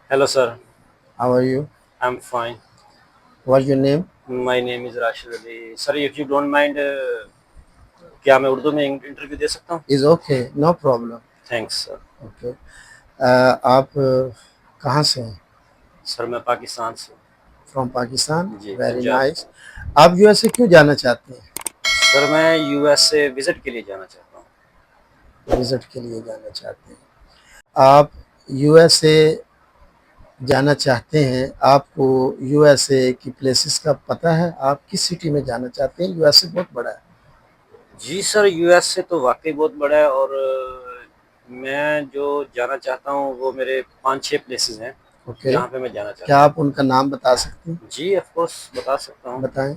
Hello, sir. How are you? I'm fine. What's your name? My name is Rashid Ali. Sir, if you don't mind, क्या मैं उर्दू में interview दे सकता हूँ? Is okay, no problem. Thanks sir. Okay. आप कहाँ से हैं? Sir मैं पाकिस्तान से हूँ. From Pakistan. जी Very पंजाब. nice. आप यूएसए क्यों जाना चाहते हैं? सर मैं यूएस से विजिट के लिए जाना चाहता हूँ. विजिट के लिए जाना चाहते हैं. आप यूएसए जाना चाहते हैं. आपको यूएसए की प्लेसेस का पता है? आप किस सिटी में जाना चाहते हैं? यूएसए बहुत बड़ा है. जी सर, यूएस से तो वाकई बहुत बड़ा है और मैं जो जाना चाहता हूँ वो मेरे 5-6 प्लेसेस हैं ओके. जहाँ पे मैं जाना चाहता क्या आप उनका नाम बता सकते हैं? हूँ. जी ऑफ कोर्स बता सकता हूँ. बताएं.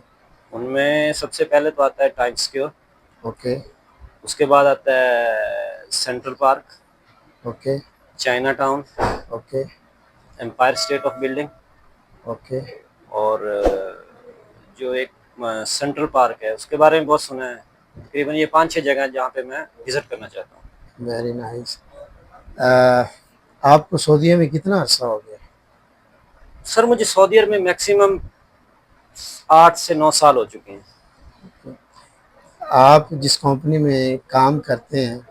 उनमें सबसे पहले तो आता है टाइम्स स्क्वायर. ओके. उसके बाद आता है Central Park, okay. Chinatown, okay. Empire State of Building okay. और जो एक सेंट्रल पार्क है उसके बारे में बहुत सुना है. तकरीबन ये 5-6 जगह हैं जहाँ पे मैं विजिट करना चाहता हूँ. Very nice. आपको सऊदीया में कितना अर्सा हो गया? सर मुझे सऊदी अरब में मैक्सिमम 8 से 9 साल हो चुके हैं. आप जिस कंपनी में काम करते हैं,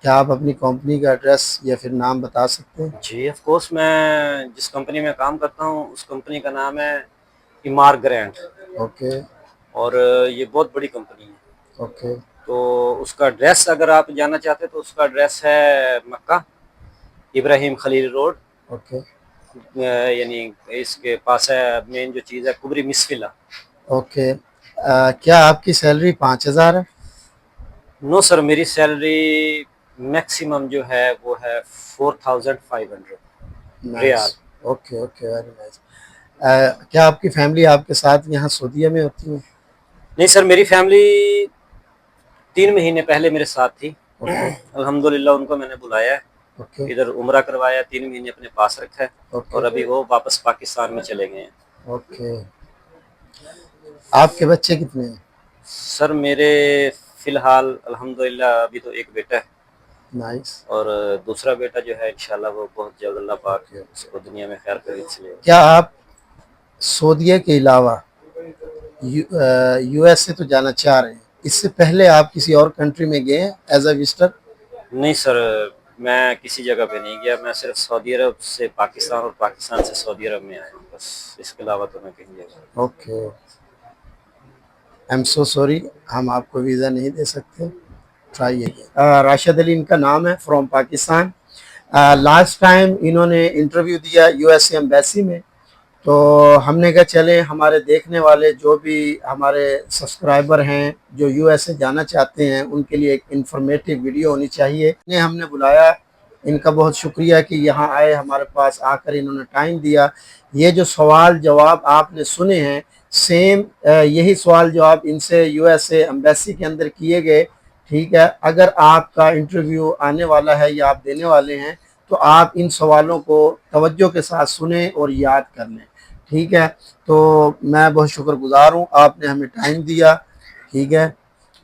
क्या आप अपनी कंपनी का एड्रेस या फिर नाम बता सकते हैं? जी ऑफ कोर्स, मैं जिस कंपनी में काम करता हूँ उस कंपनी का नाम है इमार ग्रैंड. ओके. और ये बहुत बड़ी कंपनी है. ओके. तो उसका एड्रेस अगर आप जानना चाहते हैं तो उसका एड्रेस है मक्का इब्राहिम खलील रोड. ओके. यानी इसके पास है मेन जो चीज़ है कुबरी मिसफिला. ओके. क्या आपकी सैलरी 5,000 है? नो सर, मेरी सैलरी मैक्सिमम जो है वो है 4,500 nice. Riyal. Okay. Okay. Very nice. क्या आपकी फैमिली आपके साथ यहाँ सऊदीया में होती है? नहीं सर, मेरी फैमिली 3 महीने पहले मेरे साथ थी. ओके. अल्हम्दुलिल्लाह उनको मैंने बुलाया है, ओके. इधर उम्रा करवाया, 3 महीने अपने पास रखा है और ओके. अभी वो वापस पाकिस्तान में चले गए हैं. ओके. आपके बच्चे कितने हैं? सर मेरे फ़िलहाल अल्हम्दुलिल्लाह अभी तो एक बेटा है नाइस. और दूसरा बेटा जो है इंशाल्लाह वो बहुत जल्द अल्लाह पाक ओके. उसको दुनिया में खैर खैरियत से ले. क्या आप सऊदीया के अलावा यूएसए तो जाना चाह रहे हैं, इससे पहले आप किसी और कंट्री में गए एज अ विजिटर? नहीं सर, मैं किसी जगह पे नहीं गया. मैं सिर्फ सऊदी अरब से पाकिस्तान और पाकिस्तान से सऊदी अरब में आया हूँ बस. इसके अलावा तो मैं कहीं गया. Okay. I am so sorry, हम आपको वीज़ा नहीं दे सकते. Try again. राशिद अली इनका नाम है, फ्रॉम पाकिस्तान. लास्ट टाइम इन्होंने इंटरव्यू दिया यूएसए एम्बेसी में, तो हमने कहा चले हमारे देखने वाले जो भी हमारे सब्सक्राइबर हैं जो यूएसए जाना चाहते हैं उनके लिए एक इंफॉर्मेटिव वीडियो होनी चाहिए. हमने बुलाया. इनका बहुत शुक्रिया कि यहाँ आए, हमारे पास आकर इन्होंने टाइम दिया. ये जो सवाल जवाब आपने सुने हैं, सेम यही सवाल जवाब इनसे यूएसए एम्बेसी के अंदर किए गए. ठीक है, अगर आपका इंटरव्यू आने वाला है या आप देने वाले हैं तो आप इन सवालों को तवज्जो के साथ सुने और याद कर लें. ठीक है, तो मैं बहुत शुक्रगुजार हूँ, आपने हमें टाइम दिया. ठीक है.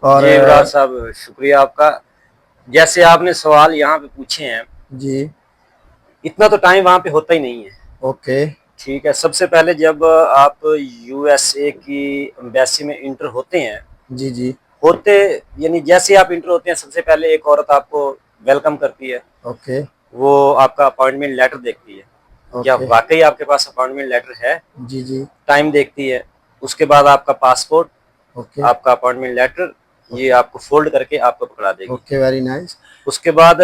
और जी इब्रार साहब, शुक्रिया आपका. जैसे आपने सवाल यहाँ पे पूछे हैं, जी. इतना तो टाइम वहाँ पे होता ही नहीं है. ओके. ठीक है, सबसे पहले जब आप यूएसए की एम्बेसी में इंटर होते हैं, जी. जी. होते यानी जैसे आप इंटर होते हैं सबसे पहले एक औरत आपको वेलकम करती है. ओके. वो आपका अपॉइंटमेंट लेटर देखती है, क्या ओके. वाकई आपके पास अपॉइंटमेंट लेटर है. जी. जी. टाइम देखती है. उसके बाद आपका पासपोर्ट, ओके. आपका अपॉइंटमेंट लेटर, ये आपको फोल्ड करके आपको पकड़ा देगी. ओके. Very nice. उसके बाद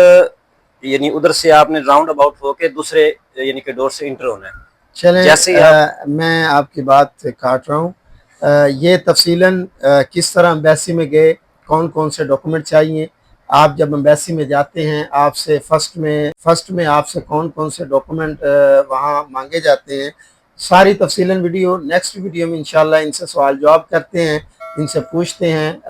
यानी उधर से आपने राउंड अबाउट होके दूसरे यानी कि डोर से इंटर होना है. चलें, जैसे ही आप मैं आपकी बात काट रहा हूँ. ये तफसीलन किस तरह एम्बेसी में गए, कौन कौन से डॉक्यूमेंट चाहिए, आप जब एम्बेसी में जाते हैं आपसे फर्स्ट में आपसे कौन कौन से डॉक्यूमेंट वहाँ मांगे जाते हैं, सारी तफसीलन वीडियो नेक्स्ट वीडियो में इंशाल्लाह इनसे सवाल जवाब करते हैं, इनसे पूछते हैं.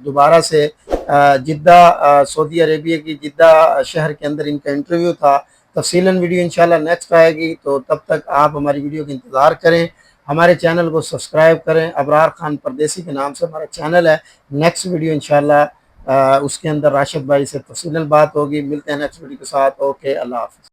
दोबारा से जिद्दा सऊदी अरेबिया की जिद्दा शहर के अंदर इनका इंटरव्यू था. तफसीलन वीडियो इंशाल्लाह नेक्स्ट आएगी, तो तब तक आप हमारी वीडियो का इंतज़ार करें. हमारे चैनल को सब्सक्राइब करें. अबरार खान परदेसी के नाम से हमारा चैनल है. नेक्स्ट वीडियो इंशाल्लाह उसके अंदर राशिद भाई से तफसीलन बात होगी. मिलते हैं नेक्स्ट वीडियो के साथ. ओके, अल्लाह हाफ़िज़.